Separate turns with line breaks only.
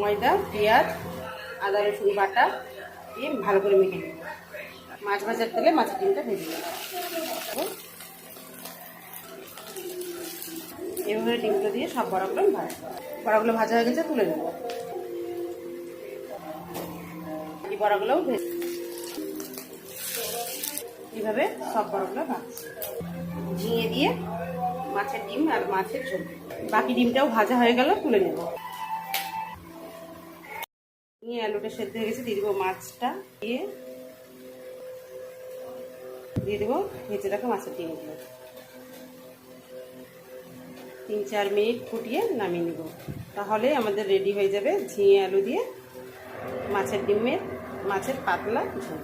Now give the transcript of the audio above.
ময়দা, পেঁয়াজ, আদা রসুন বাটা দিয়ে ভালো করে মেখে নেব। মাছ ভাজার তেলে মাছের ডিমটা ভেজে নেব। এভাবে ডিমটা দিয়ে সব বড়াগুলো বড়াগুলো ভাজা হয়ে গেছে, তুলে নেব। এই বড়াগুলোও ভেজে এইভাবে সব বড়াগুলো ভাজছি। ঝিঙে দিয়ে মাছের ডিম আর মাছের ঝোল। বাকি ডিমটাও ভাজা হয়ে গেল, তুলে নেব। নিয়ে আলুটা সেদ্ধ হয়ে গেছে, দিয়ে দেবো মাছটা, দিয়ে দেবো ভেজে রাখা মাছের ডিমগুলো। 3-4 মিনিট ফুটিয়ে নামিয়ে নেব। তাহলে আমাদের রেডি হয়ে যাবে ঝিঙে আলু দিয়ে মাছের পাতলা ঝোল।